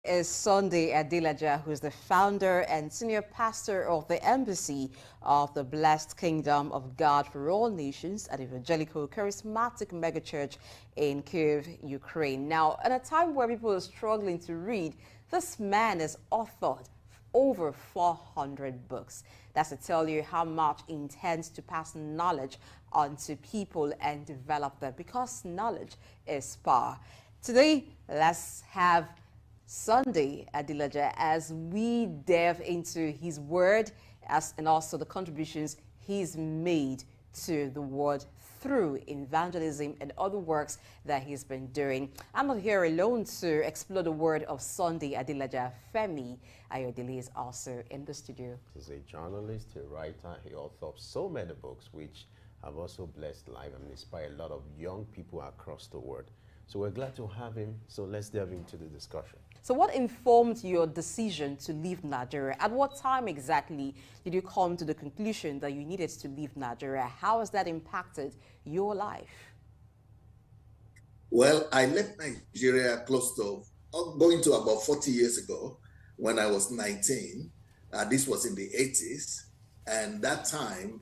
is Sunday Adelaja, who is the founder and senior pastor of the Embassy of the Blessed Kingdom of God for All Nations at Evangelical Charismatic Megachurch in Kyiv, Ukraine. Now, at a time where people are struggling to read, this man has authored over 400 books. That's to tell you how much he intends to pass knowledge onto people and develop them, because knowledge is power. Today, let's have Sunday Adelaja as we delve into his word and also the contributions he's made to the word through evangelism and other works that he's been doing. I'm not here alone to explore the word of Sunday Adelaja. Femi Ayodele is also in the studio. He's a journalist, a writer, he authored so many books which have also blessed life and inspired a lot of young people across the world. So we're glad to have him. So let's delve into the discussion. So what informed your decision to leave Nigeria? At what time exactly did you come to the conclusion that you needed to leave Nigeria? How has that impacted your life? Well, I left Nigeria close to, going to about 40 years ago when I was 19. This was in the 80s. And that time,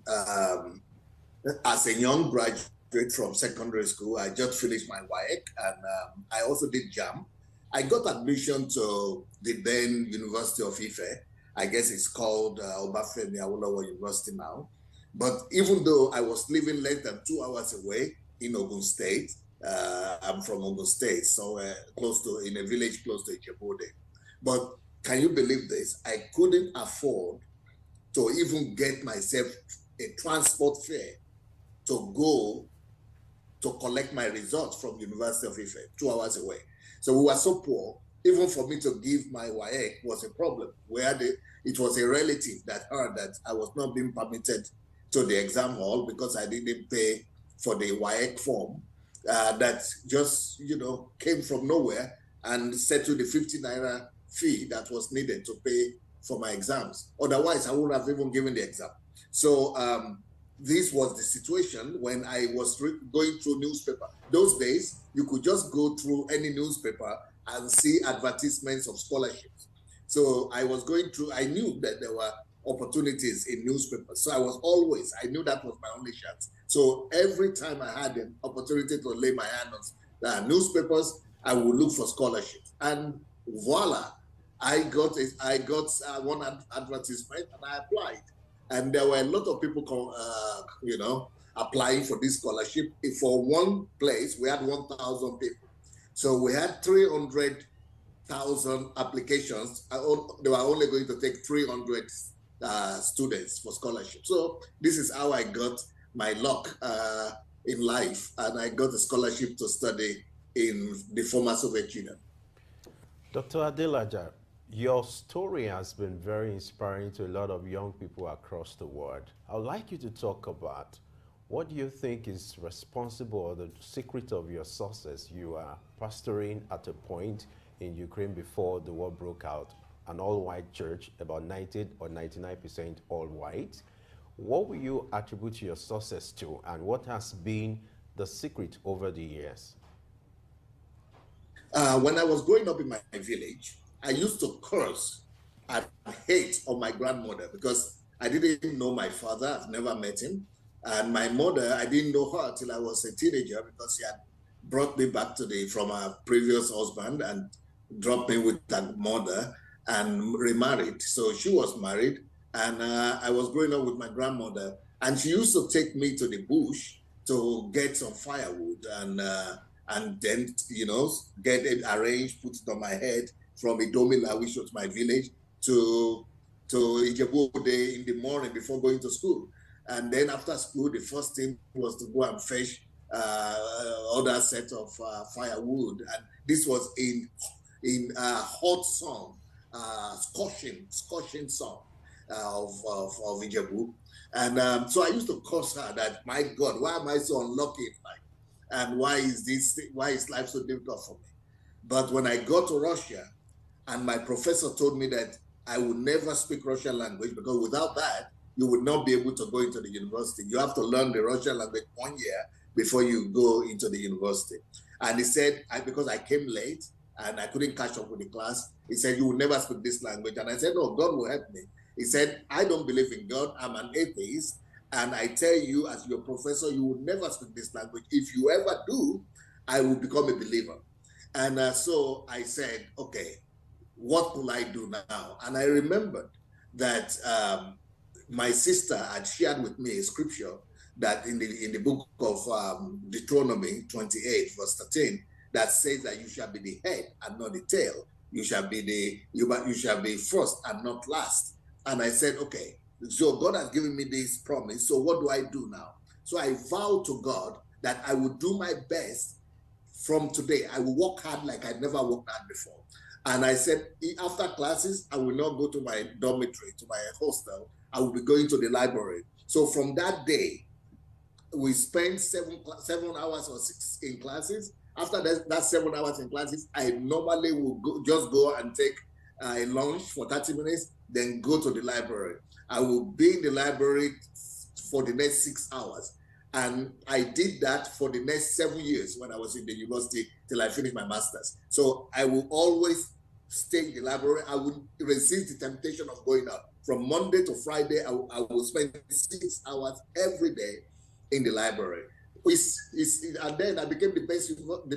as a young graduate from secondary school, I just finished my WAEC, and I also did JAM. I got admission to the then University of Ife. I guess it's called Obafemi Awolowo University now. But even though I was living less than 2 hours away in Ogun State, I'm from Ogun State, so in a village close to Ijebu-Ode. But can you believe this? I couldn't afford to even get myself a transport fare to go to collect my results from University of Ife, 2 hours away. So we were so poor, even for me to give my WAEC was a problem, where it was a relative that heard that I was not being permitted to the exam hall because I didn't pay for the WAEC form that just, came from nowhere and settled the 50 naira fee that was needed to pay for my exams. Otherwise, I wouldn't have even given the exam. So this was the situation when I was going through newspaper. Those days, you could just go through any newspaper and see advertisements of scholarships. So I was going through, I knew that there were opportunities in newspapers. So I knew that was my only chance. So every time I had an opportunity to lay my hand on newspapers, I would look for scholarships. And voila, I got one advertisement and I applied. And there were a lot of people, applying for this scholarship. For one place, we had 1,000 people. So we had 300,000 applications. They were only going to take 300 students for scholarship. So this is how I got my luck in life. And I got a scholarship to study in the former Soviet Union. Dr. Adelaja, your story has been very inspiring to a lot of young people across the world. I would like you to talk about what do you think is responsible or the secret of your success. You are pastoring at a point in Ukraine before the war broke out, an all-white church, about 90 or 99% all-white. What will you attribute your success to, and what has been the secret over the years? When I was growing up in my village, I used to curse and hate on my grandmother because I didn't even know my father. I've never met him. And my mother, I didn't know her till I was a teenager because she had brought me back from her previous husband and dropped me with that mother and remarried. So she was married, and I was growing up with my grandmother. And she used to take me to the bush to get some firewood and then, get it arranged, put it on my head, from Idomila, which was my village, to Ijebu-Ode in the morning before going to school. And then after school, the first thing was to go and fetch other set of firewood. And this was in hot sun, scorching sun of Ijebu. And so I used to curse her that, my God, why am I so unlucky in life? And why is life so difficult for me? But when I got to Russia, and my professor told me that I would never speak Russian language because without that, you would not be able to go into the university. You have to learn the Russian language 1 year before you go into the university. And he said, because I came late, and I couldn't catch up with the class. He said, you will never speak this language. And I said, no, God will help me. He said, I don't believe in God. I'm an atheist. And I tell you, as your professor, you will never speak this language. If you ever do, I will become a believer. And so I said, okay, what will I do now? And I remembered that my sister had shared with me a scripture that in the book of Deuteronomy 28, verse 13, that says that you shall be the head and not the tail. You shall be you shall be first and not last. And I said, okay, so God has given me this promise. So what do I do now? So I vowed to God that I would do my best from today. I will work hard like I never worked hard before. And I said, after classes, I will not go to my dormitory, to my hostel. I will be going to the library. So from that day, we spent 7 hours or 6 in classes. After that 7 hours in classes, I normally will just go and take a lunch for 30 minutes, then go to the library. I will be in the library for the next 6 hours. And I did that for the next 7 years when I was in the university till I finished my master's. So I will always stay in the library. I would resist the temptation of going out. From Monday to Friday, I will spend 6 hours every day in the library. And then I became the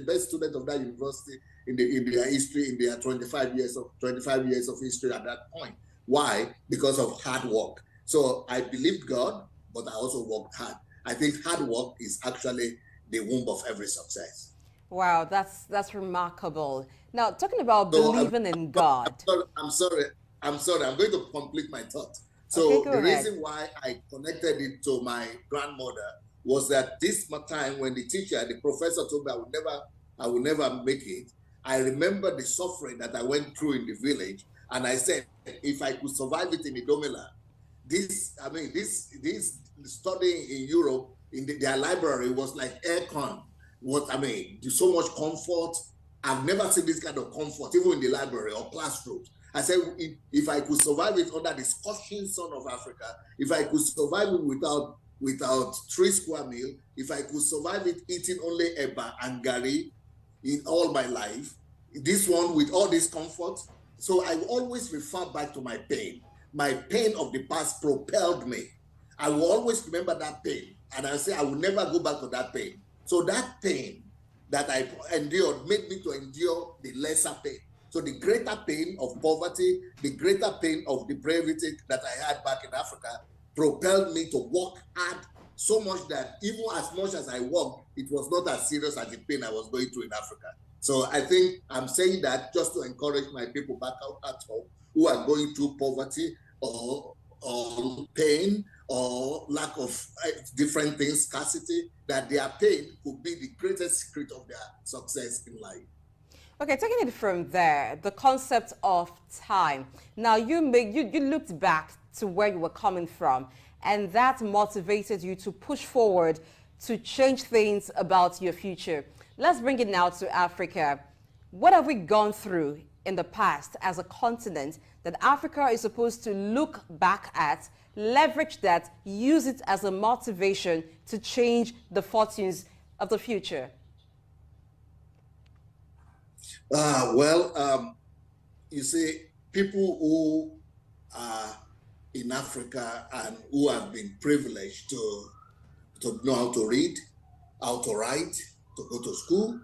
best student of that university in their history, in their 25 years of history at that point. Why? Because of hard work. So I believed God, but I also worked hard. I think hard work is actually the womb of every success. Wow, that's remarkable. Now, talking about believing in God. I'm sorry. I'm going to complete my thought. So okay, the reason why I connected it to my grandmother was that this time when the professor told me I will never make it, I remember the suffering that I went through in the village. And I said, if I could survive it in the Domela, this studying in Europe in their library was like aircon. So much comfort. I've never seen this kind of comfort, even in the library or classrooms. I said, if I could survive it under the scorching sun of Africa, if I could survive it without 3 square meals, if I could survive it eating only eba and gari in all my life, this one with all this comfort. So I always refer back to my pain. My pain of the past propelled me. I will always remember that pain. And I say, I will never go back to that pain. So that pain that I endured made me to endure the lesser pain. So the greater pain of poverty, the greater pain of depravity that I had back in Africa propelled me to work hard so much that even as much as I worked, it was not as serious as the pain I was going through in Africa. So I think I'm saying that just to encourage my people back out at home who are going through poverty or pain or lack of different things, scarcity, that their pain could be the greatest secret of their success in life. Okay, taking it from there, the concept of time. Now, you looked back to where you were coming from, and that motivated you to push forward to change things about your future. Let's bring it now to Africa. What have we gone through in the past as a continent that Africa is supposed to look back at, leverage that, use it as a motivation to change the fortunes of the future? You see, people who are in Africa and who have been privileged to know how to read, how to write, to go to school,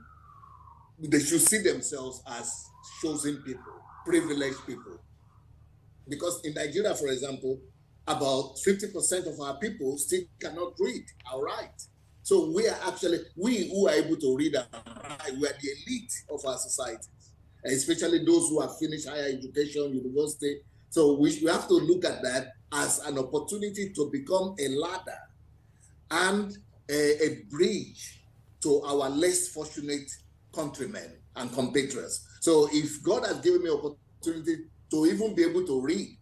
they should see themselves as chosen people, privileged people. Because in Nigeria, for example, about 50% of our people still cannot read or write. So we who are able to read and write, we are the elite of our societies, especially those who have finished higher education, university. So we have to look at that as an opportunity to become a ladder and a bridge to our less fortunate countrymen and compatriots. So if God has given me opportunity to even be able to read,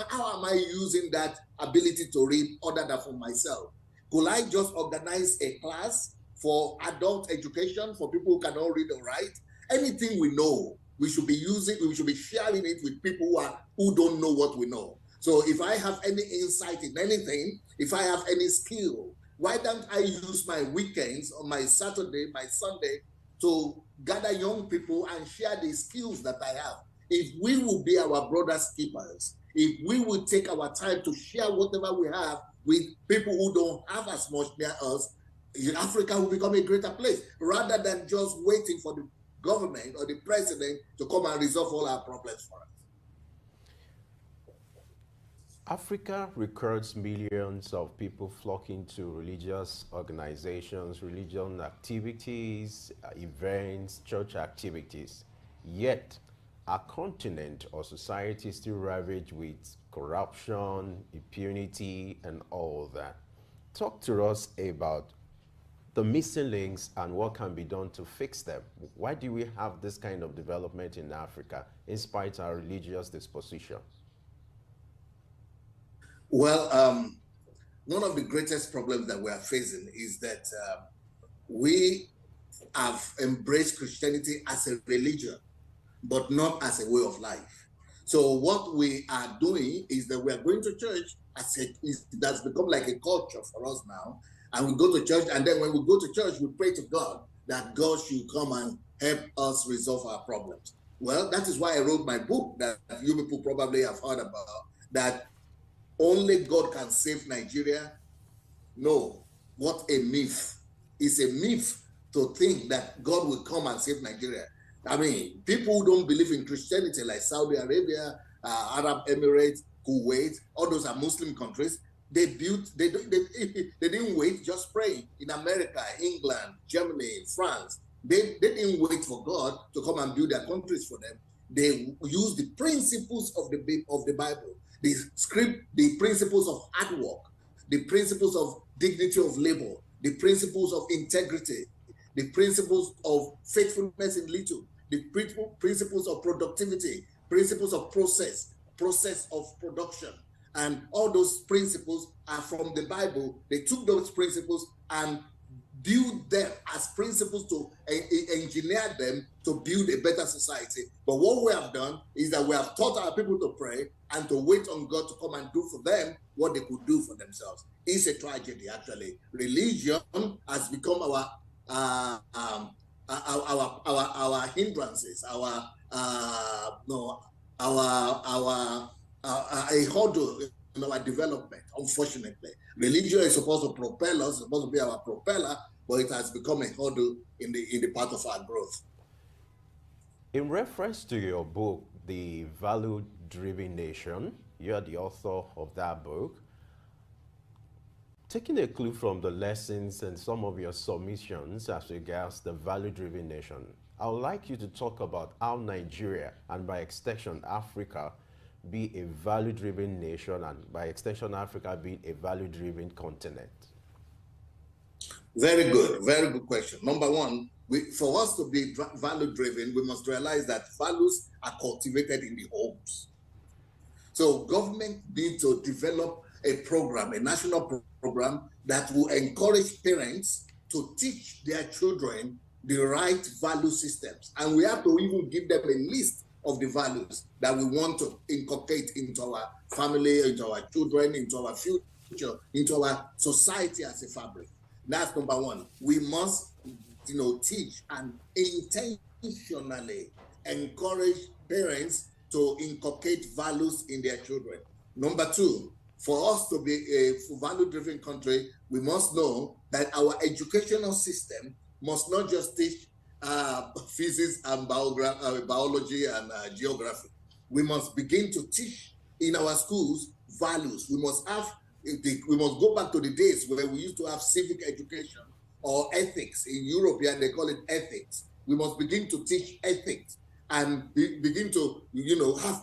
how am I using that ability to read other than for myself? Could I just organize a class for adult education for people who cannot read or write? Anything we know, we should be using, we should be sharing it with people who don't know what we know. So if I have any insight in anything, if I have any skill, why don't I use my weekends or my Saturday, my Sunday to gather young people and share the skills that I have. If we will be our brother's keepers, if we will take our time to share whatever we have with people who don't have as much near us, Africa will become a greater place rather than just waiting for the government or the president to come and resolve all our problems for us. Africa records millions of people flocking to religious organizations, religion activities, events, church activities. Yet, our continent or society is still ravaged with corruption, impunity, and all that. Talk to us about the missing links and what can be done to fix them. Why do we have this kind of development in Africa in spite of our religious disposition? Well, one of the greatest problems that we are facing is that we have embraced Christianity as a religion, but not as a way of life. So what we are doing is that we are going to church that's become like a culture for us now. And we go to church, and then when we go to church, we pray to God that God should come and help us resolve our problems. Well, that is why I wrote my book that you people probably have heard about, that only God can save Nigeria. No, what a myth. It's a myth to think that God will come and save Nigeria. I mean, people who don't believe in Christianity, like Saudi Arabia, Arab Emirates, Kuwait, all those are Muslim countries. They didn't wait just praying. In America, England, Germany, France, they didn't wait for God to come and build their countries for them. They used the principles of the Bible, the principles of hard work, the principles of dignity of labor, the principles of integrity, the principles of faithfulness in little, the principles of productivity, principles of process of production. And all those principles are from the Bible. They took those principles and build them as principles to engineer them to build a better society. But what we have done is that we have taught our people to pray and to wait on God to come and do for them what they could do for themselves. It's a tragedy, actually. Religion has become our hindrances, a hurdle in our development. Unfortunately, religion is supposed to propel us, supposed to be our propeller, but it has become a hurdle in the path of our growth. In reference to your book, The Value-Driven Nation, you are the author of that book. Taking a clue from the lessons and some of your submissions as regards the value-driven nation, I would like you to talk about how Nigeria, and by extension Africa, be a value-driven nation, and by extension Africa being a value-driven continent. Very good question. Number one, for us to be value-driven, we must realize that values are cultivated in the homes. So government needs to develop a program, a national program that will encourage parents to teach their children the right value systems. And we have to even give them a list of the values that we want to inculcate into our family, into our children, into our future, into our society as a fabric. That's number one. We must, teach and intentionally encourage parents to inculcate values in their children. Number two, for us to be a value-driven country, we must know that our educational system must not just teach physics and biology and geography. We must begin to teach in our schools values. We must go back to the days where we used to have civic education or ethics. In European, they call it ethics. We must begin to teach ethics and begin to, have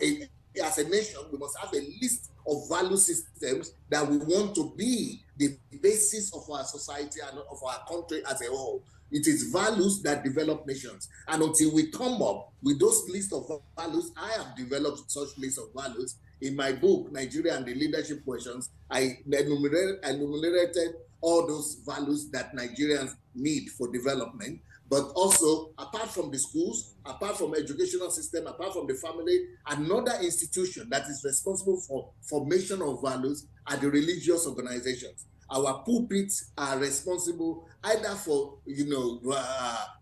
as a nation, we must have a list of value systems that we want to be the basis of our society and of our country as a whole. It is values that develop nations. And until we come up with those lists of values, I have developed such lists of values. In my book, Nigeria and the Leadership Questions, I enumerated all those values that Nigerians need for development. But also, apart from the schools, apart from educational system, apart from the family, another institution that is responsible for formation of values are the religious organizations. our pulpits are responsible either for,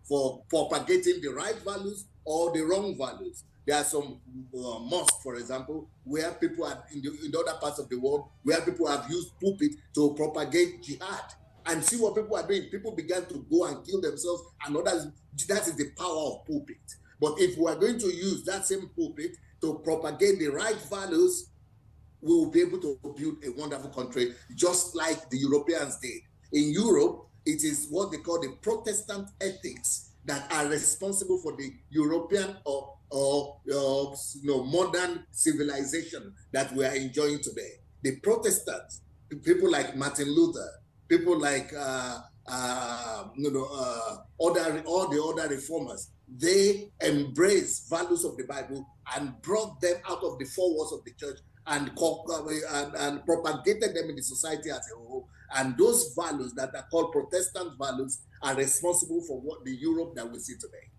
for propagating the right values or the wrong values. There are some mosques, for example, where people are in other parts of the world, where people have used pulpit to propagate jihad. And see what people are doing. People began to go and kill themselves, and others. That is the power of pulpit. But if we are going to use that same pulpit to propagate the right values, we will be able to build a wonderful country, just like the Europeans did. In Europe, it is what they call the Protestant ethics that are responsible for the European or modern civilization that we are enjoying today. The Protestants, people like Martin Luther, people like all the other reformers, they embrace values of the Bible and brought them out of the four walls of the church and propagated them in the society as a whole. And those values that are called Protestant values are responsible for what the Europe that we see today.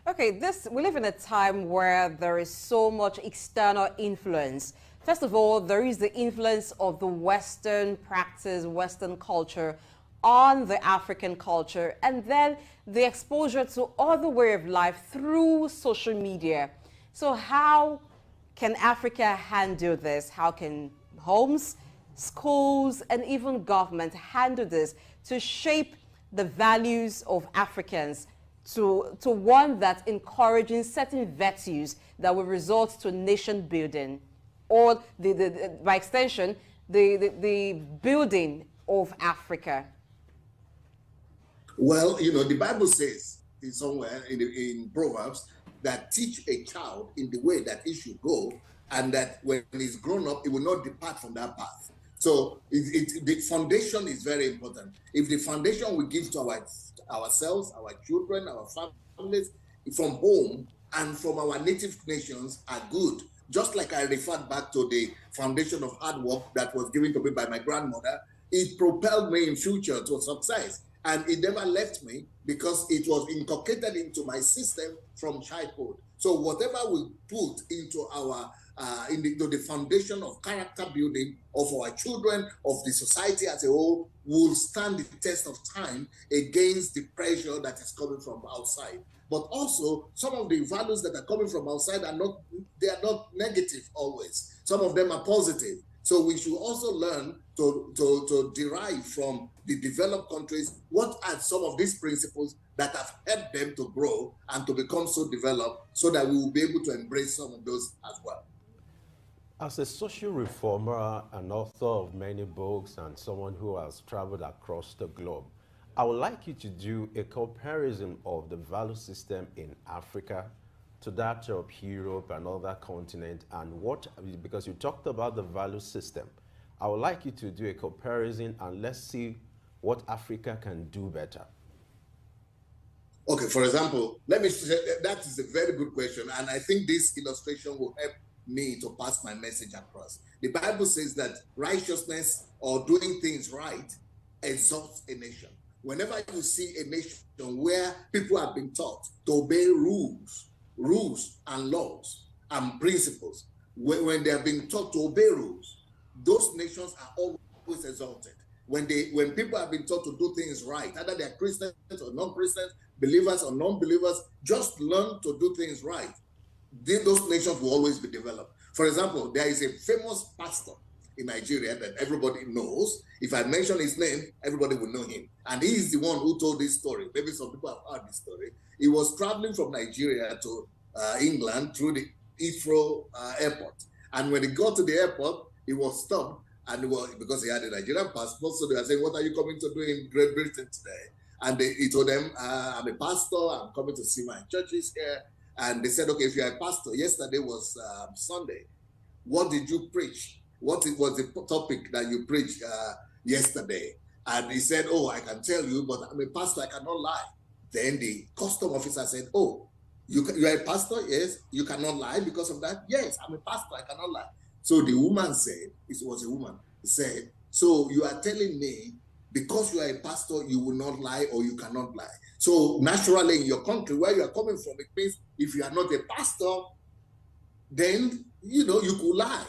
Okay, we live in a time where there is so much external influence. First of all, there is the influence of the Western practice, Western culture on the African culture, and then the exposure to other way of life through social media. So how can Africa handle this? How can homes, schools, and even government handle this to shape the values of Africans to one that encouraging certain virtues that will result to nation building, or by extension, the building of Africa? Well, the Bible says somewhere in Proverbs that teach a child in the way that he should go, and that when he's grown up, he will not depart from that path. So the foundation is very important. If the foundation we give to ourselves, our children, our families, from home and from our native nations are good, just like I referred back to the foundation of hard work that was given to me by my grandmother, it propelled me in future to success. And it never left me because it was inculcated into my system from childhood. So whatever we put into into the foundation of character building of our children, of the society as a whole, will stand the test of time against the pressure that is coming from outside. But also, some of the values that are coming from outside are not negative always. Some of them are positive. So we should also learn to derive from the developed countries what are some of these principles that have helped them to grow and to become so developed, so that we will be able to embrace some of those as well. As a social reformer, an author of many books, and someone who has traveled across the globe, I would like you to do a comparison of the value system in Africa to that of Europe and other continents, and because you talked about the value system, I would like you to do a comparison and let's see what Africa can do better. Okay, for example, let me say that is a very good question, and I think this illustration will help me to pass my message across. The Bible says that righteousness or doing things right exalts a nation. Whenever you see a nation where people have been taught to obey rules and laws and principles, when they have been taught to obey rules, those nations are always exalted. When people have been taught to do things right, either they are Christians or non-Christians, believers or non-believers, just learn to do things right, then those nations will always be developed. For example, there is a famous pastor in Nigeria that everybody knows. If I mention his name, everybody will know him. And he is the one who told this story. Maybe some people have heard this story. He was traveling from Nigeria to England through the Heathrow airport. And when he got to the airport, he was stopped, and because he had a Nigerian passport, so they were saying, "What are you coming to do in Great Britain today?" And he told them, "I'm a pastor, I'm coming to see my churches here." And they said, "Okay, if you're a pastor, yesterday was Sunday. What did you preach? What was the topic that you preached yesterday?" And he said, "Oh, I can tell you, but I'm a pastor, I cannot lie." Then the custom officer said, "Oh, you are a pastor? Yes. You cannot lie because of that?" "Yes, I'm a pastor, I cannot lie." So the woman said, it was a woman, said, "So you are telling me because you are a pastor, you will not lie or you cannot lie. So naturally in your country where you are coming from, it means if you are not a pastor, then, you could lie."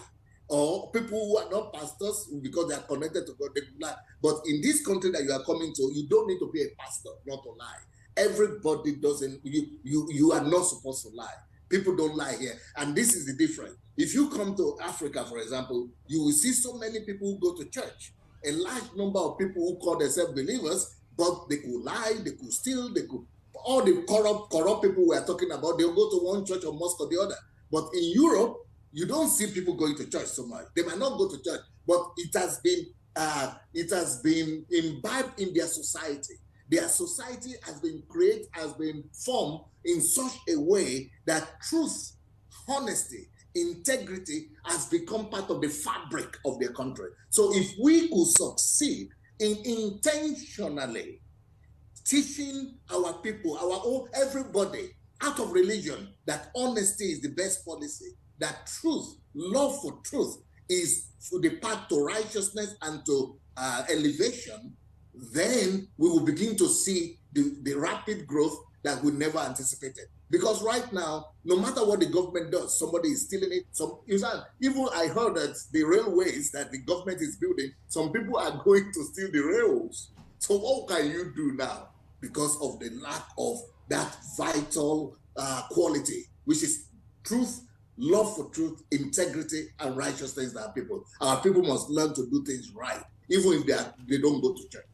or people who are not pastors because they are connected to God, they lie. But in this country that you are coming to, you don't need to be a pastor not to lie. Everybody doesn't, you are not supposed to lie. People don't lie here. And this is the difference. If you come to Africa, for example, you will see so many people who go to church. A large number of people who call themselves believers, but they could lie, they could steal, they could, all the corrupt people we are talking about, they'll go to one church or mosque or the other. But in Europe, you don't see people going to church so much. They might not go to church, but it has been imbibed in their society. Their society has been formed in such a way that truth, honesty, integrity has become part of the fabric of their country. So if we could succeed in intentionally teaching our people, everybody out of religion, that honesty is the best policy, that truth, love for truth is the path to righteousness and to elevation, then we will begin to see the rapid growth that we never anticipated. Because right now, no matter what the government does, somebody is stealing it. Even I heard that the railways that the government is building, some people are going to steal the rails. So what can you do now? Because of the lack of that vital quality, which is truth, love for truth, integrity, and righteousness in our people. Our people must learn to do things right, even if they don't go to church.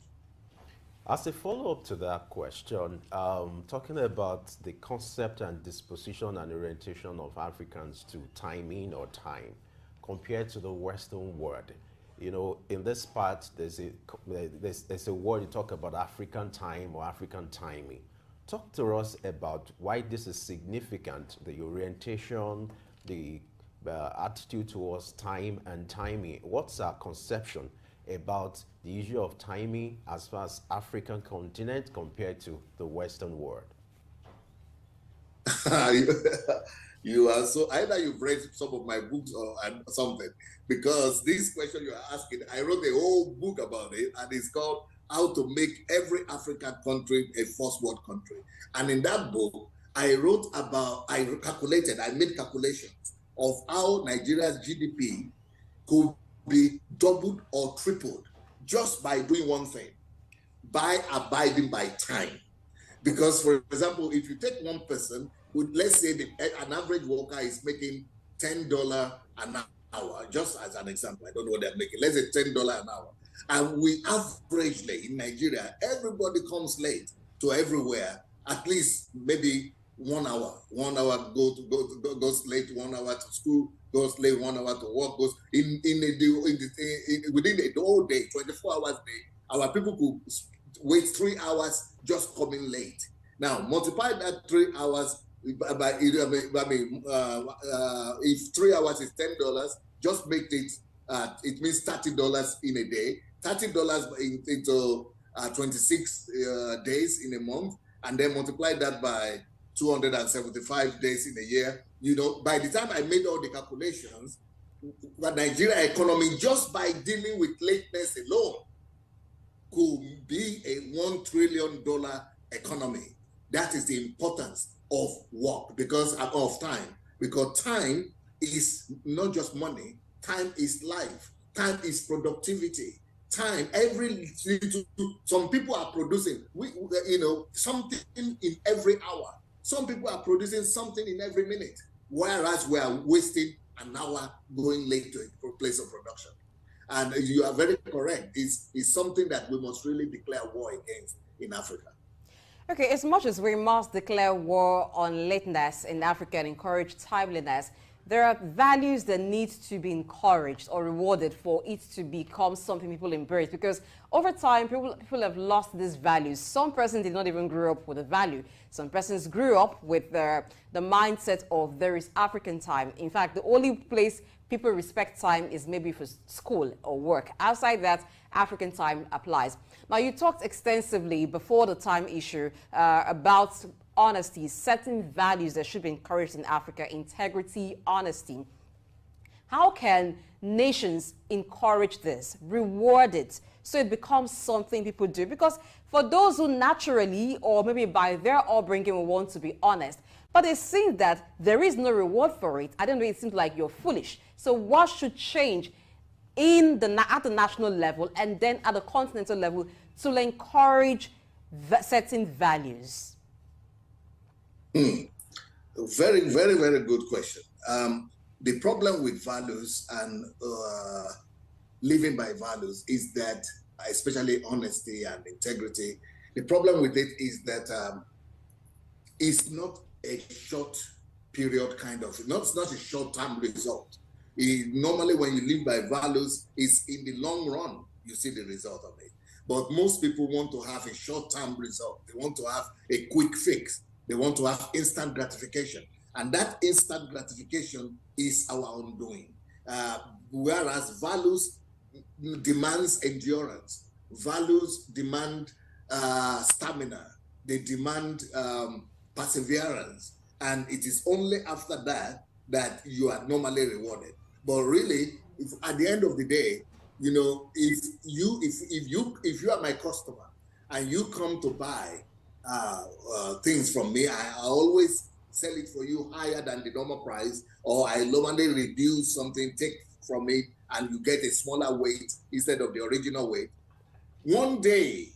As a follow-up to that question, talking about the concept and disposition and orientation of Africans to timing or time compared to the Western world, you know, in this part, there's a word you talk about African time or African timing. Talk to us about why this is significant, the orientation, the attitude towards time and timing. What's our conception about the issue of timing as far as African continent compared to the Western world? You are so, either you've read some of my books or something, because this question you are asking, I wrote a whole book about it, and it's called How to Make Every African Country a First World Country. And in that book, I made calculations of how Nigeria's GDP could be doubled or tripled just by doing one thing, by abiding by time. Because, for example, if you take one person, let's say an average worker is making $10 an hour, just as an example, I don't know what they're making, let's say $10 an hour. And we averagely in Nigeria, everybody comes late to everywhere, at least maybe 1 hour. 1 hour goes late, 1 hour to school, goes late, 1 hour to work, goes within the whole day, 24 hours a day, our people could wait 3 hours just coming late. Now multiply that 3 hours by if 3 hours is $10, just make it it means $30 in a day, $30 into 26 days in a month, and then multiply that by 275 days in a year. You know, by the time I made all the calculations, the Nigeria economy, just by dealing with lateness alone, could be a $1 trillion economy. That is the importance of work, because of time. Because time is not just money. Time is life. Time is productivity. Time, some people are producing, something in every hour. Some people are producing something in every minute, whereas we are wasting an hour going late to a place of production. And you are very correct. It's something that we must really declare war against in Africa. Okay, as much as we must declare war on lateness in Africa and encourage timeliness, there are values that need to be encouraged or rewarded for it to become something people embrace. Because over time, people have lost these values. Some persons did not even grow up with a value. Some persons grew up with the mindset of there is African time. In fact, the only place people respect time is maybe for school or work. Outside that, African time applies. Now, you talked extensively before the time issue about honesty, certain values that should be encouraged in Africa, integrity, honesty. How can nations encourage this, reward it, so it becomes something people do? Because for those who naturally, or maybe by their upbringing, will want to be honest, But it seems that there is no reward for it. I don't know, it seems like you're foolish. So what should change at the national level and then at the continental level to encourage certain values? Very, very, very good question. The problem with values and living by values is that, especially honesty and integrity, the problem with it is that it's not a short period kind of, it's not a short-term result. Normally, when you live by values, it's in the long run, you see the result of it. But most people want to have a short-term result. They want to have a quick fix. They want to have instant gratification. And that instant gratification is our undoing. Whereas values demands endurance. Values demand stamina. They demand perseverance. And it is only after that that you are normally rewarded. But really, at the end of the day, you know, if you are my customer and you come to buy things from me, I always sell it for you higher than the normal price, or I normally reduce something, take from it, and you get a smaller weight instead of the original weight. One day,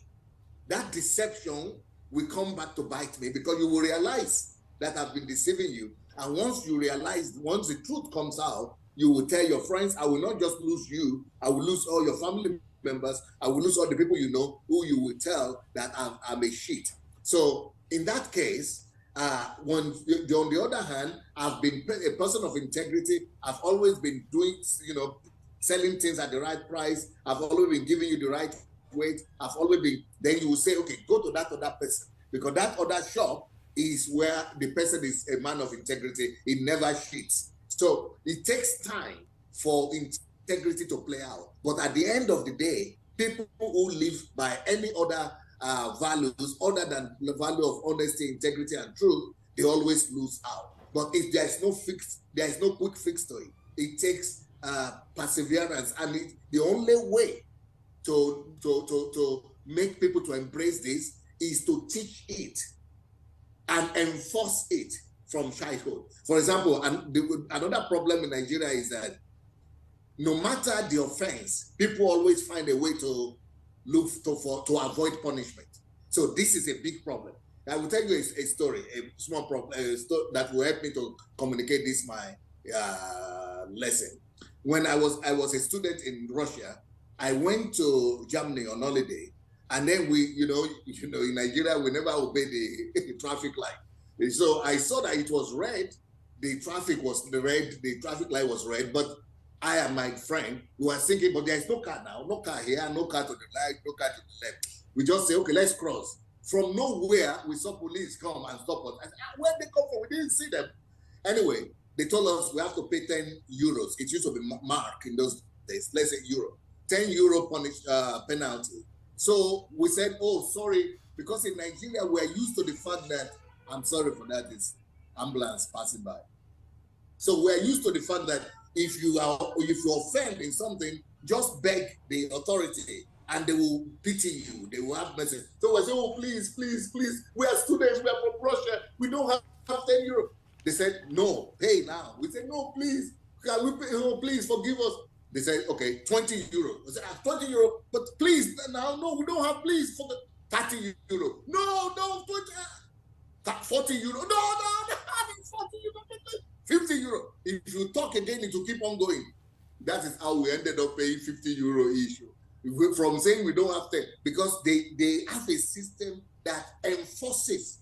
that deception will come back to bite me, because you will realize that I've been deceiving you. And once you realize, once the truth comes out, you will tell your friends, I will not just lose you, I will lose all your family members, I will lose all the people you know, who you will tell that I'm a shit. So in that case, on the other hand, I've been a person of integrity. I've always been doing, selling things at the right price. I've always been giving you the right weight. I've always been, then you will say, okay, go to that other person, because that other shop is where the person is a man of integrity. It never cheats. So it takes time for integrity to play out. But at the end of the day, people who live by any other values other than the value of honesty, integrity, and truth, they always lose out. But if there is no fix, there is no quick fix to it. It takes perseverance, and the only way to make people to embrace this is to teach it and enforce it from childhood. For example, another problem in Nigeria is that no matter the offense, people always find a way to look to avoid punishment. So this is a big problem. I will tell you a story, a small problem that will help me to communicate this my lesson. When I was a student in Russia, I went to Germany on holiday, and then we, in Nigeria, we never obey the traffic light. So I saw that it was red, the traffic light was red, but I and my friend, we were thinking, but there's no car now, no car here, no car to the right, no car to the left. We just say, okay, let's cross. From nowhere, we saw police come and stop us. I said, where did they come from? We didn't see them. Anyway, they told us we have to pay 10 euros. It used to be mark in those days, let's say euro. 10 euro penalty. So we said, oh, sorry, because in Nigeria, we're used to the fact that, I'm sorry for that, it's ambulance passing by. So we're used to the fact that if you offend in something, just beg the authority and they will pity you. They will have mercy. So I say, oh, please, please, please. We are students. We are from Russia. We don't have 10 euros. They said, no, pay now. We said, no, please. Can we pay? Oh, please forgive us. They said, okay, 20 euros. I said, 20 euros, but please, now, no, we don't have, please, for the 30 euros. No, 20, 40 euros. No, 40 euros. 50 euro. If you talk again, it will keep on going. That is how we ended up paying 50 euro issue. From saying we don't have to, because they have a system that enforces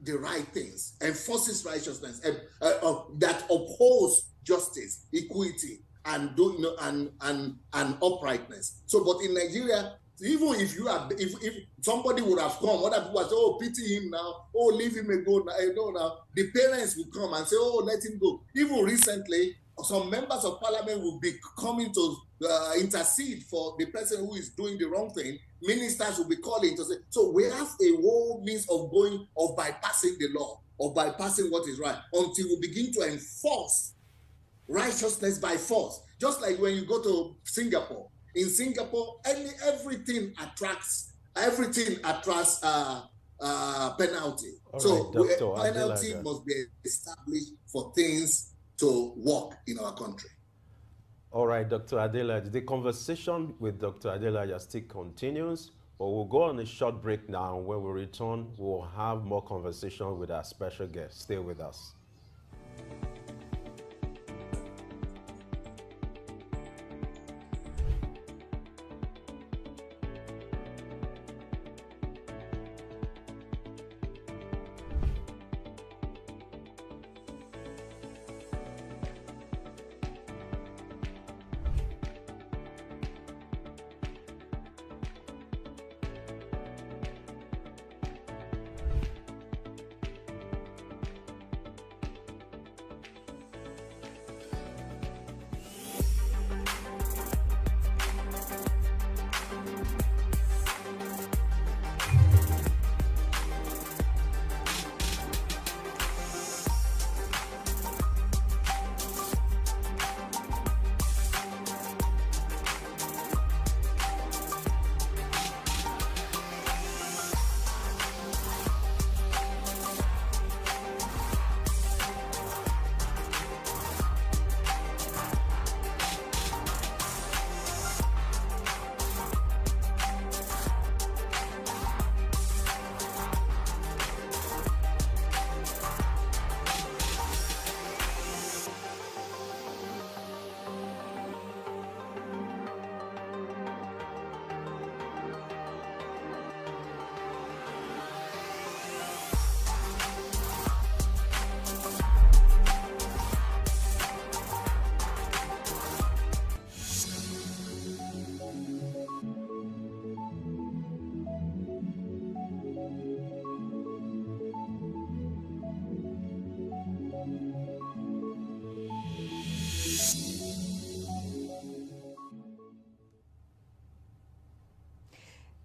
the right things, enforces righteousness, that upholds justice, equity, and uprightness. So, but in Nigeria, even if somebody would have come, other people would say, oh, pity him now, oh, leave him alone now. The parents will come and say, oh, let him go. Even recently, some members of parliament will be coming to intercede for the person who is doing the wrong thing. Ministers will be calling to say, so we have a whole means of bypassing the law, of bypassing what is right, until we begin to enforce righteousness by force. Just like when you go to Singapore. In Singapore, everything attracts penalty. All So right, Dr. penalty Adelaja. must be established for things to work in our country. All right, Dr. Adelaja. The conversation with Dr. Adelaja still continues, but we'll go on a short break now. When we return, we'll have more conversation with our special guest. Stay with us.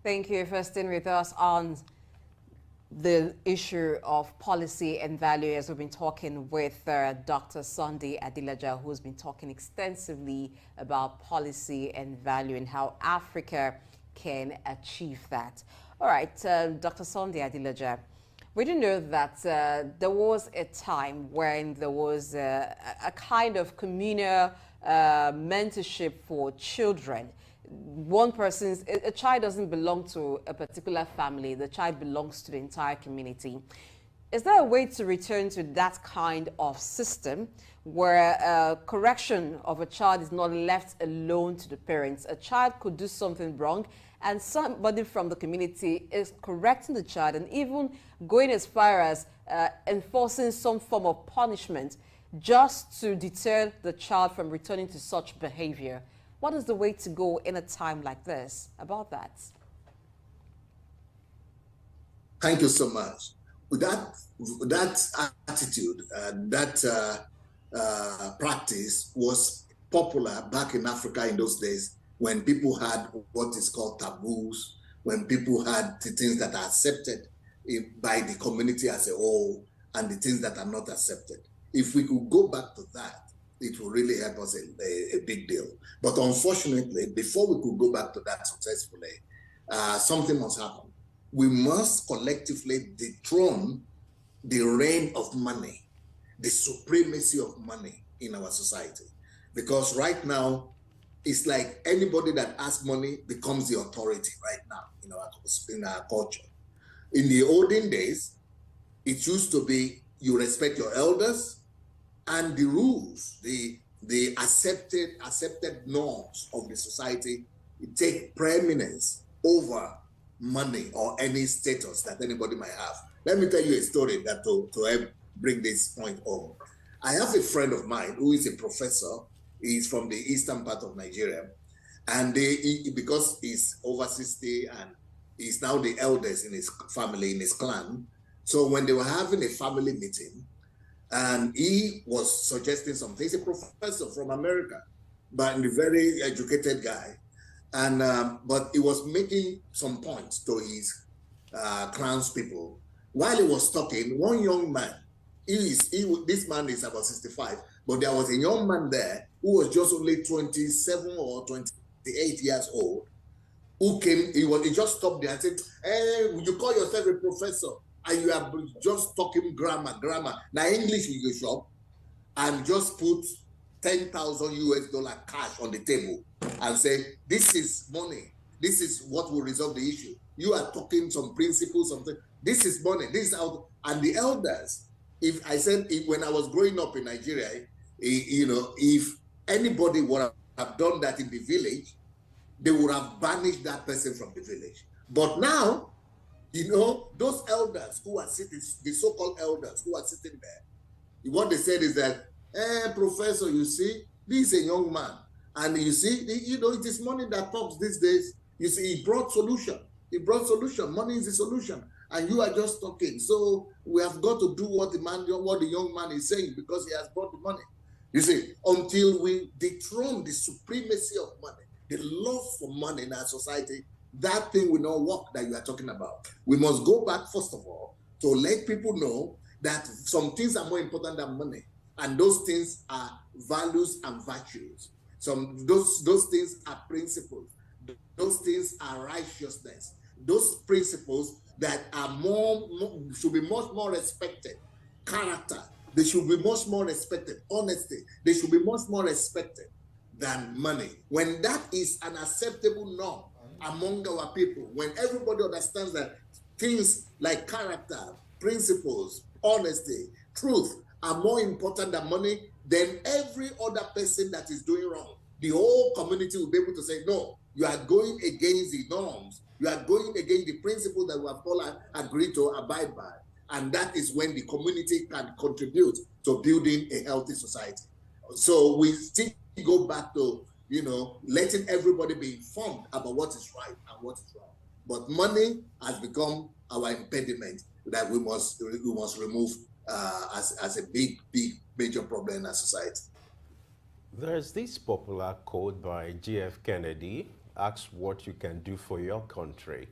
Thank you for staying with us on the issue of policy and value, as we've been talking with Dr. Sunday Adelaja, who's been talking extensively about policy and value and how Africa can achieve that. All right, Dr. Sunday Adelaja, we do know that there was a time when there was a kind of communal mentorship for children. A child doesn't belong to a particular family, the child belongs to the entire community. Is there a way to return to that kind of system where correction of a child is not left alone to the parents? A child could do something wrong and somebody from the community is correcting the child and even going as far as enforcing some form of punishment just to deter the child from returning to such behavior. What is the way to go in a time like this about that? Thank you so much. That attitude, practice was popular back in Africa in those days when people had what is called taboos, when people had the things that are accepted by the community as a whole and the things that are not accepted. If we could go back to that, it will really help us a big deal. But unfortunately, before we could go back to that successfully, something must happen. We must collectively dethrone the reign of money, the supremacy of money in our society. Because right now, it's like anybody that asks money becomes the authority right now in our culture. In the olden days, it used to be you respect your elders, and the rules, the accepted norms of the society take preeminence over money or any status that anybody might have. Let me tell you a story that to help bring this point home. I have a friend of mine who is a professor. He's from the eastern part of Nigeria. And because he's over 60 and he's now the eldest in his family, in his clan. So when they were having a family meeting, and he was suggesting something. He's a professor from America, but a very educated guy. And but he was making some points to his clans people. While he was talking, one young man, this man is about 65, but there was a young man there who was just only 27 or 28 years old. who came, he just stopped there and said, hey, you call yourself a professor and you are just talking grammar. Now English in your shop, and just put 10,000 US dollar cash on the table and say, this is money. This is what will resolve the issue. You are talking some principles, something. This is money. This is out. And the elders, when I was growing up in Nigeria, if anybody would have done that in the village, they would have banished that person from the village. But now, those elders who are sitting, the so-called elders who are sitting there, what they said is that, professor, you see, this is a young man. And you see, it is money that talks these days. You see, he brought solution. Money is the solution. And you are just talking. So we have got to do what the young man is saying, because he has brought the money. You see, until we dethrone the supremacy of money, the love for money in our society, that thing will not work that you are talking about. We must go back, first of all, to let people know that some things are more important than money. And those things are values and virtues. Those things are principles. Those things are righteousness. Those principles that are should be much more respected. Character, they should be much more respected. Honesty, they should be much more respected than money. When that is an acceptable norm among our people, when everybody understands that things like character, principles, honesty, truth are more important than money, then every other person that is doing wrong, the whole community will be able to say, no, you are going against the norms. You are going against the principle that we have all agreed to abide by. And that is when the community can contribute to building a healthy society. So we still go back to, letting everybody be informed about what is right and what is wrong. But money has become our impediment that we must remove as a big major problem in our society. There's this popular quote by J.F. Kennedy, ask what you can do for your country.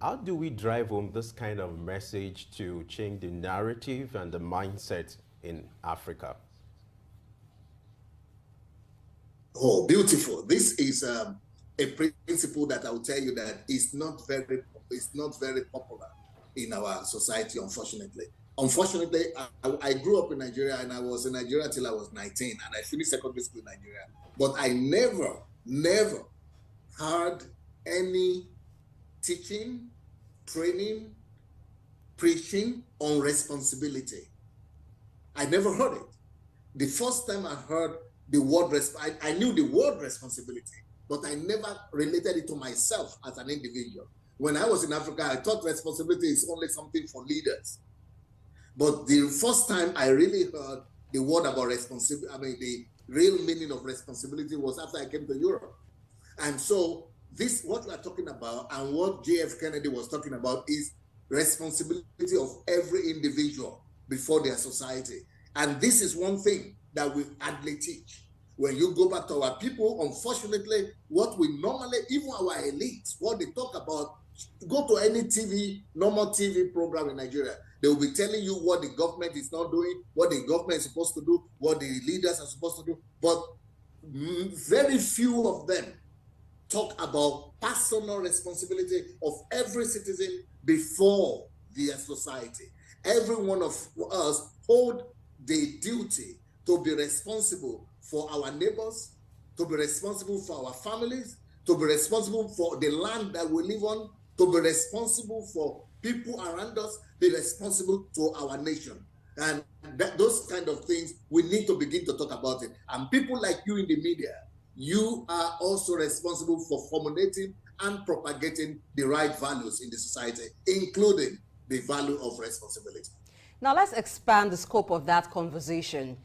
How do we drive home this kind of message to change the narrative and the mindset in Africa? Oh, beautiful. This is a principle that I will tell you that is not very popular in our society, unfortunately. Unfortunately, I grew up in Nigeria, and I was in Nigeria till I was 19, and I finished secondary school in Nigeria. But I never heard any teaching, training, preaching on responsibility. I never heard it. The first time I heard the word, I knew the word responsibility, but I never related it to myself as an individual. When I was in Africa, I thought responsibility is only something for leaders. But the first time I really heard the word about responsibility, the real meaning of responsibility was after I came to Europe. And so what we are talking about and what J.F. Kennedy was talking about is responsibility of every individual before their society. And this is one thing that we hardly teach. When you go back to our people, unfortunately, what we normally, even our elites, what they talk about, go to any normal TV program in Nigeria, they will be telling you what the government is not doing, what the government is supposed to do, what the leaders are supposed to do. But very few of them talk about personal responsibility of every citizen before their society. Every one of us hold the duty to be responsible for our neighbors, to be responsible for our families, to be responsible for the land that we live on, to be responsible for people around us, be responsible to our nation. And those kind of things, we need to begin to talk about it. And people like you in the media, you are also responsible for formulating and propagating the right values in the society, including the value of responsibility. Now let's expand the scope of that conversation.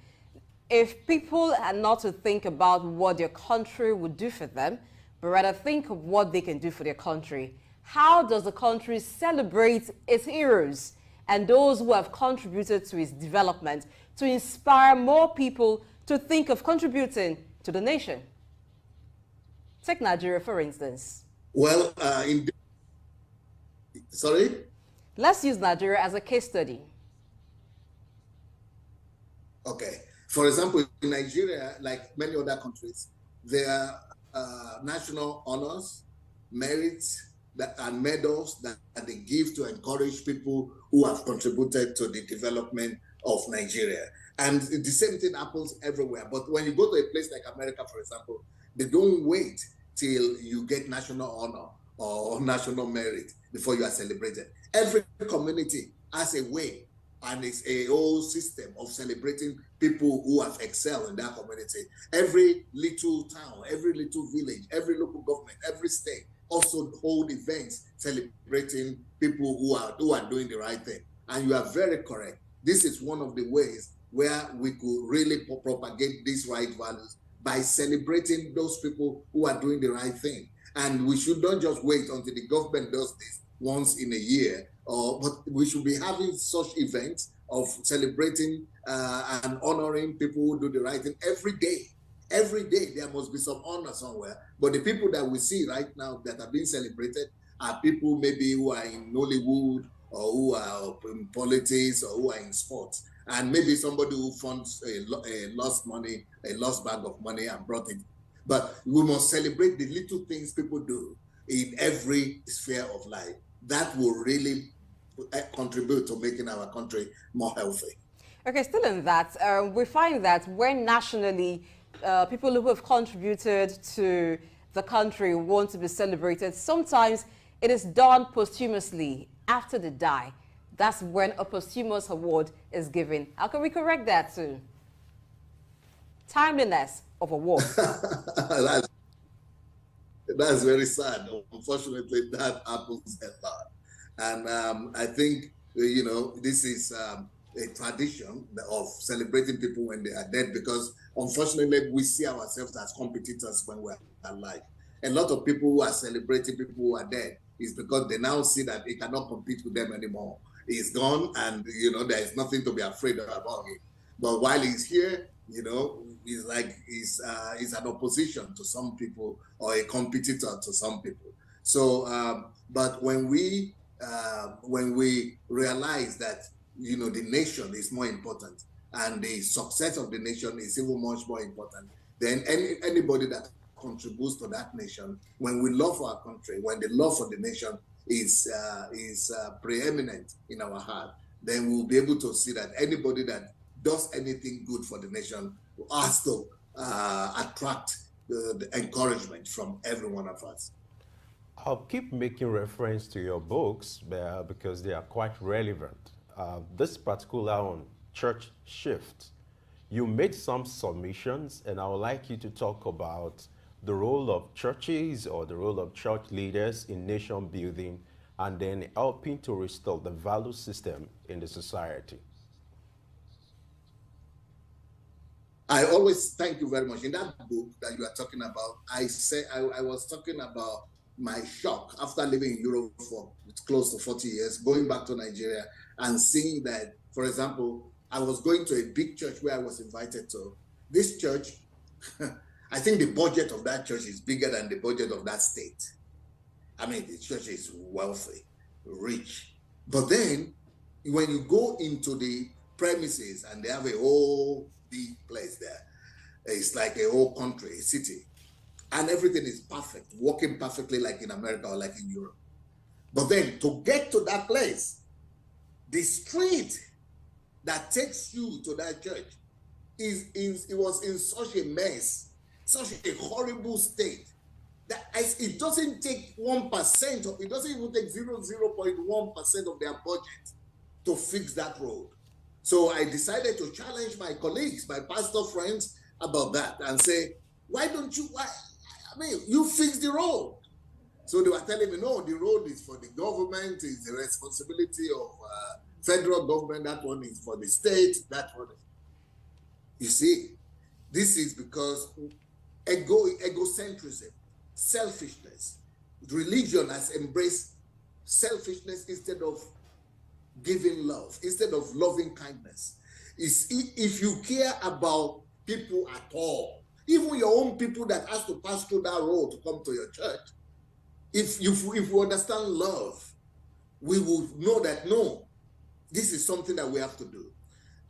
If people are not to think about what their country would do for them, but rather think of what they can do for their country, how does the country celebrate its heroes and those who have contributed to its development to inspire more people to think of contributing to the nation? Take Nigeria, for instance. Well, sorry? Let's use Nigeria as a case study. Okay. For example, in Nigeria, like many other countries, there are national honors, merits and medals that they give to encourage people who have contributed to the development of Nigeria. And the same thing happens everywhere. But when you go to a place like America, for example, they don't wait till you get national honor or national merit before you are celebrated. Every community has a way, and it's a whole system of celebrating people who have excelled in that community. Every little town, every little village, every local government, every state also hold events celebrating people who are doing the right thing. And you are very correct. This is one of the ways where we could really propagate these right values, by celebrating those people who are doing the right thing. And we should not just wait until the government does this once in a year, but we should be having such events of celebrating and honoring people who do the right thing every day. Every day there must be some honor somewhere. But the people that we see right now that are being celebrated are people maybe who are in Nollywood, or who are in politics, or who are in sports. And maybe somebody who funds a lost bag of money and brought it. But we must celebrate the little things people do in every sphere of life. That will really contribute to making our country more healthy. Okay, still in that, we find that when nationally people who have contributed to the country want to be celebrated, sometimes it is done posthumously after they die. That's when a posthumous award is given. How can we correct that too? Timeliness of award. That's very sad. Unfortunately, that happens a lot. And I think, this is a tradition of celebrating people when they are dead, because unfortunately, we see ourselves as competitors when we're alive. A lot of people who are celebrating people who are dead is because they now see that they cannot compete with them anymore. He's gone, and there is nothing to be afraid of about him. But while he's here, he's like he's an opposition to some people, or a competitor to some people. So, but when we realize that the nation is more important, and the success of the nation is even much more important, then anybody that contributes to that nation, when we love our country, when the love for the nation is preeminent in our heart, then we'll be able to see that anybody that does anything good for the nation has to attract the encouragement from every one of us. I'll keep making reference to your books because they are quite relevant. This particular on church shift, you made some submissions, and I would like you to talk about the role of churches or the role of church leaders in nation building, and then helping to restore the value system in the society. I always thank you very much. In that book that you are talking about, I was talking about my shock after living in Europe for close to 40 years, going back to Nigeria and seeing that, for example, I was going to a big church where I was invited to. This church, I think the budget of that church is bigger than the budget of that state. I mean, the church is wealthy, rich. But then when you go into the premises, and they have a whole big place there, it's like a whole country, a city, and everything is perfect, working perfectly like in America or like in Europe. But then to get to that place, the street that takes you to that church it was in such a mess, such a horrible state, that it doesn't take 1%, or it doesn't even take 0.1% of their budget to fix that road. So I decided to challenge my colleagues, my pastor friends, about that and say, you fix the road. So they were telling me, no, the road is for the government, it's the responsibility of federal government, that one is for the state, that one. You see, this is because egocentrism, selfishness. Religion has embraced selfishness instead of giving love, instead of loving kindness. If you care about people at all, even your own people that has to pass through that road to come to your church, if we understand love, we will know that, no, this is something that we have to do.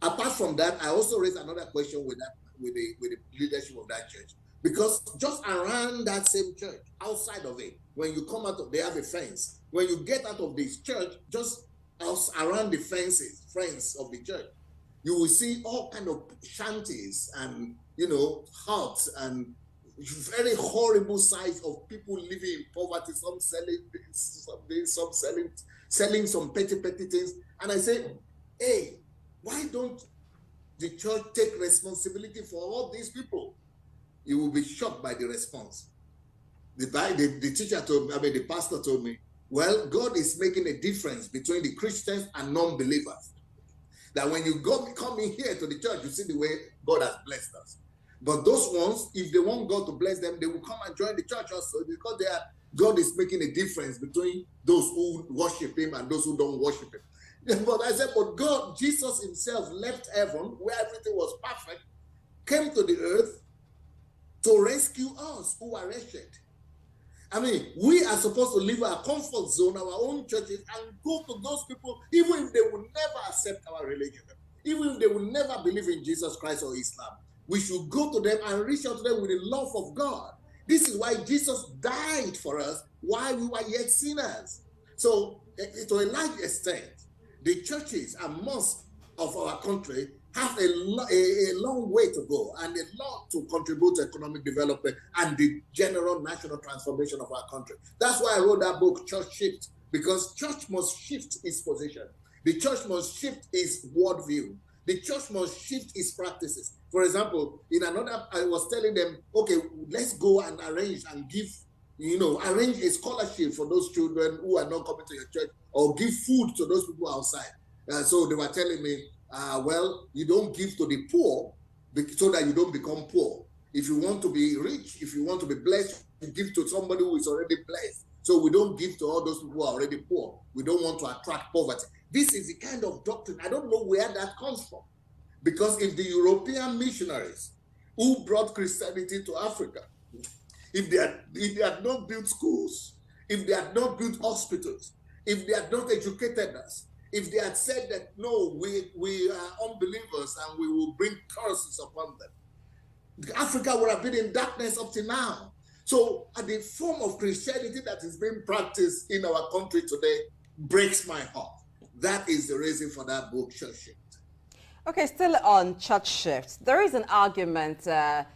Apart from that, I also raised another question with the leadership of that church, Because just around that same church, outside of it, when you come out of, they have a fence. When you get out of this church, just around the fence of the church, you will see all kind of shanties and, huts and very horrible sights of people living in poverty, some selling this, some selling some petty things. And I say, hey, why don't the church take responsibility for all these people? You will be shocked by the response. The teacher told me, the pastor told me, well, God is making a difference between the Christians and non-believers. That when you come in here to the church, you see the way God has blessed us. But those ones, if they want God to bless them, they will come and join the church also, because God is making a difference between those who worship him and those who don't worship him. But I said, but God, Jesus himself left heaven where everything was perfect, came to the earth to rescue us who are wretched. I mean, we are supposed to leave our comfort zone, our own churches, and go to those people, even if they will never accept our religion, even if they will never believe in Jesus Christ or Islam. We should go to them and reach out to them with the love of God. This is why Jesus died for us while we were yet sinners. So, to a large extent, the churches and mosques of our country have a long way to go and a lot to contribute to economic development and the general national transformation of our country. That's why I wrote that book, Church Shift, because church must shift its position. The church must shift its worldview. The church must shift its practices. For example, I was telling them, okay, let's go and arrange and give, arrange a scholarship for those children who are not coming to your church, or give food to those people outside. So they were telling me, well, you don't give to the poor so that you don't become poor. If you want to be rich, if you want to be blessed, you give to somebody who is already blessed. So we don't give to all those people who are already poor. We don't want to attract poverty. This is the kind of doctrine, I don't know where that comes from. Because if the European missionaries who brought Christianity to Africa, if they had not built schools, if they had not built hospitals, if they had not educated us, if they had said that, no, we are unbelievers and we will bring curses upon them, Africa would have been in darkness up to now. So the form of Christianity that is being practiced in our country today breaks my heart. That is the reason for that book, Church Shift. Okay, still on Church Shift, there is an argument that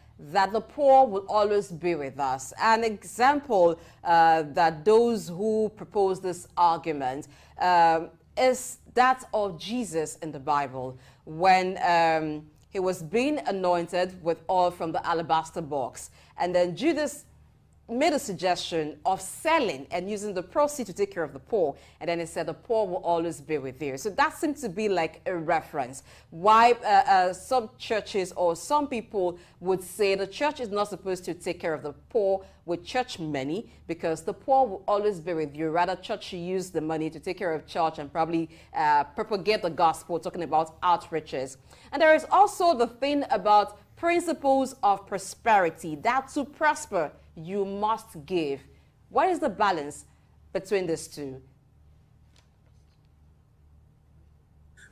the poor will always be with us. An example that those who propose this argument is that of Jesus in the Bible, when he was being anointed with oil from the alabaster box. And then Judas made a suggestion of selling and using the proceeds to take care of the poor. And then he said, the poor will always be with you. So that seems to be like a reference. Why some churches or some people would say the church is not supposed to take care of the poor with church money, because the poor will always be with you. Rather, church should use the money to take care of church and probably propagate the gospel, talking about outreaches. And there is also the thing about principles of prosperity, that to prosper, you must give. What is the balance between these two?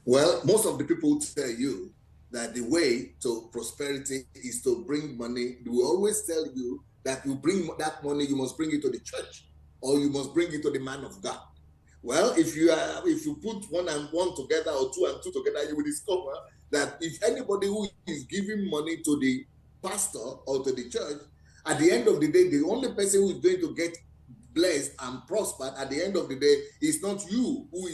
Well, most of the people tell you that the way to prosperity is to bring money. They will always tell you that you bring that money, you must bring it to the church, or you must bring it to the man of God. Well, if you put one and one together, or two and two together, you will discover that if anybody who is giving money to the pastor or to the church, at the end of the day, the only person who is going to get blessed and prospered at the end of the day is not you who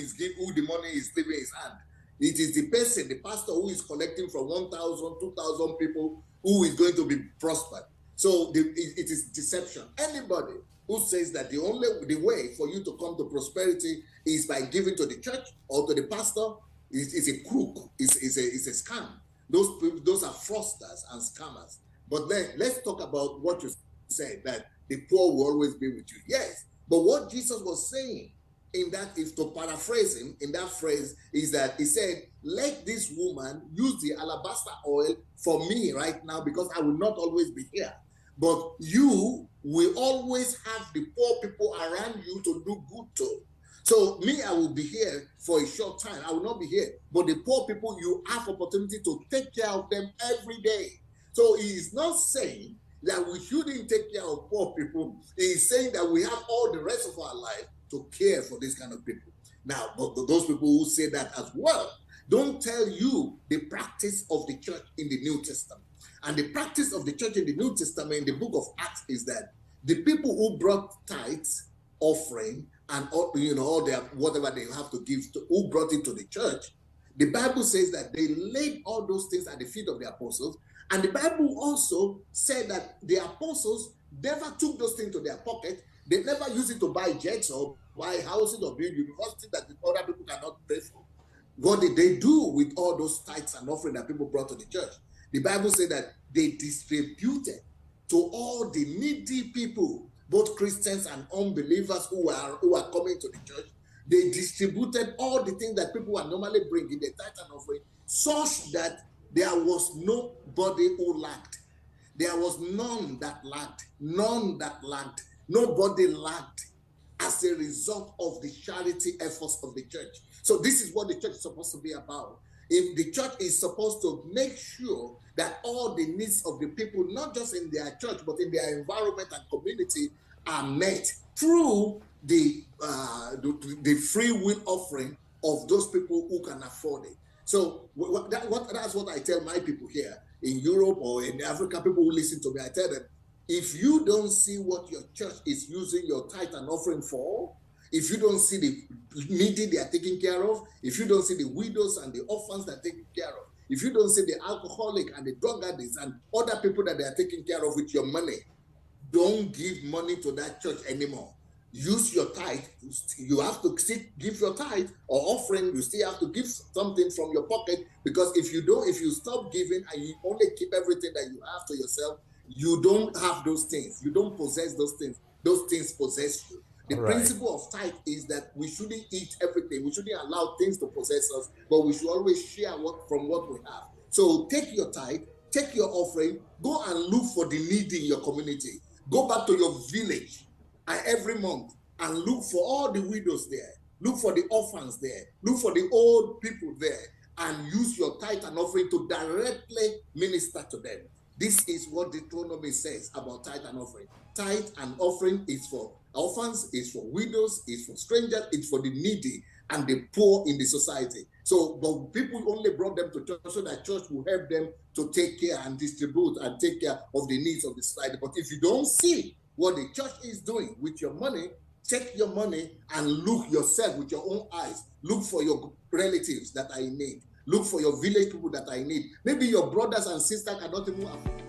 the money is leaving his hand. It is the person, the pastor, who is collecting from 1,000, 2,000 people, who is going to be prospered. So it is deception. Anybody who says that the way for you to come to prosperity is by giving to the church or to the pastor is a crook, is a scam. Those are fraudsters and scammers. But then let's talk about what you said, that the poor will always be with you. Yes, but what Jesus was saying in that, if to paraphrase him in that phrase, is that he said, let this woman use the alabaster oil for me right now, because I will not always be here. But you will always have the poor people around you to do good to. So me, I will be here for a short time. I will not be here. But the poor people, you have opportunity to take care of them every day. So he is not saying that we shouldn't take care of poor people. He's saying that we have all the rest of our life to care for this kind of people. Now, but those people who say that as well don't tell you the practice of the church in the New Testament. And the practice of the church in the New Testament, in the book of Acts, is that the people who brought tithes, offering, and all, all their whatever they have to give to, who brought it to the church, the Bible says that they laid all those things at the feet of the apostles. And the Bible also said that the apostles never took those things to their pocket. They never used it to buy jets or buy houses or build universities that the other people cannot pay for. What did they do with all those tithes and offering that people brought to the church? The Bible said that they distributed to all the needy people, both Christians and unbelievers who are coming to the church. They distributed all the things that people are normally bringing, the tithe and offering, such that there was nobody who lacked. There was none that lacked. None that lacked. Nobody lacked as a result of the charity efforts of the church. So this is what the church is supposed to be about. If the church is supposed to make sure that all the needs of the people, not just in their church, but in their environment and community, are met through the free will offering of those people who can afford it. So that's what I tell my people here in Europe or in Africa, people who listen to me. I tell them, if you don't see what your church is using your tithe and offering for, if you don't see the needy they are taking care of, if you don't see the widows and the orphans that are taken care of, if you don't see the alcoholic and the drug addicts and other people that they are taking care of with your money, don't give money to that church anymore. Use your tithe. You have to give your tithe or offering. You still have to give something from your pocket, because if you stop giving and you only keep everything that you have to yourself, you don't have those things. You don't possess those things. Those things possess you. The principle of tithe is that we shouldn't eat everything. We shouldn't allow things to possess us, but we should always share from what we have. So take your tithe, take your offering, go and look for the needy in your community. Go back to your village every month and look for all the widows there. Look for the orphans there. Look for the old people there, and use your tithe and offering to directly minister to them. This is what Deuteronomy says about tithe and offering. Tithe and offering is for orphans, is for widows, is for strangers, it's for the needy and the poor in the society. So, but people only brought them to church so that church will help them to take care and distribute and take care of the needs of the society. But if you don't see what the church is doing with your money, take your money and look yourself with your own eyes. Look for your relatives that are in need. Look for your village people that are in need. Maybe your brothers and sisters cannot even afford.